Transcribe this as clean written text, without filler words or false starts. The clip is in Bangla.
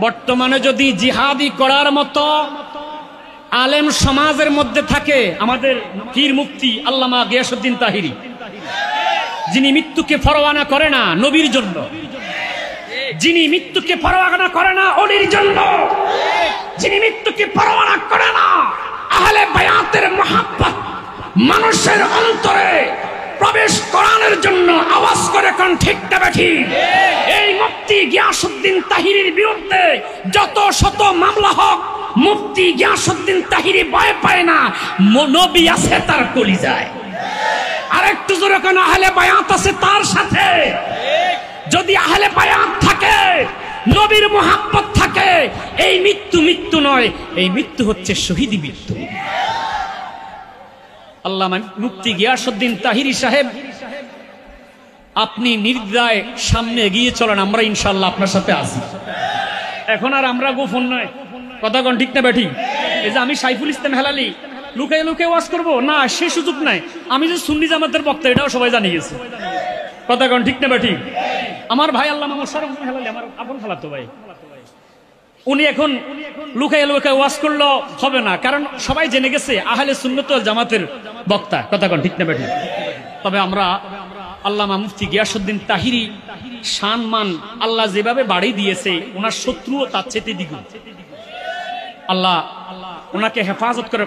বর্তমানে যদি জিহাদি করার মতো আলেম সমাজের মধ্যে থাকে আমাদের পীর মুফতি আল্লামা গিয়াসউদ্দিন তাহিরি, যিনি মৃত্যুকে পরোয়া করে না নবীর জন্য, যিনি মৃত্যুকে পরোয়া করে না ওলির জন্য, যিনি মৃত্যুকে পরোয়া করে না আহলে বায়াতের মুহাব্বত মানুষের অন্তরে প্রবেশ করানোর জন্য আওয়াজ করে কোন ঠিক না ঠিক। এই মুফতি গিয়াসউদ্দিন তাহিরির বিরুদ্ধে যত শত মামলা হোক, মুফতি গিয়াসউদ্দিন তাহিরি ভয় পায় না, নবী আছে তার কলিজায়। আর একটু জোরে কোন আহলে বায়াত আছে তার সাথে। যদি আহলে বায়াত থাকে, নবীর মুহাব্বত থাকে, এই মৃত্যু মৃত্যু নয়, এই মৃত্যু হচ্ছে শহীদি মৃত্যু। আল্লামা মুফতি গিয়াসউদ্দিন তাহিরি সাহেব, আপনি নির্দ্বিধায় সামনে এগিয়ে চলেন, আমরা ইনশাআল্লাহ আপনার সাথে আছি। এখন আর আমরা গোপন নয়, কথা কোন ঠিক না বেঠিক? এই যে আমি সাইফুল ইসলাম হেলালি লুকাই লুকাই ওয়াজ করবো না, সে সুযোগ নাই। আমি যে সুন্নি জামাতের বক্তা এটাও সবাই জানিয়ে গেছে, কথা কোন ঠিক না বেঠিক? আমার ভাই আল্লামা মোশাররফ হেলালি আমার আপন খালাতো ভাই, উনি এখন লুকাই লুকাই ওয়াজ করলো হবে না, কারণ সবাই জেনে গেছে আহলে সুন্নাত ওয়াল জামাতের বক্তা, কথা কোন ঠিক না বেঠিক? তবে আমরা আল্লামা মুফতি গিয়াসউদ্দিন তাহিরি সম্মান আল্লাহ যেভাবে বাড়িয়ে দিয়েছে, ওনার শত্রুও তার চেয়ে দ্বিগুণ। আল্লাহ ওনাকে হেফাজত করে।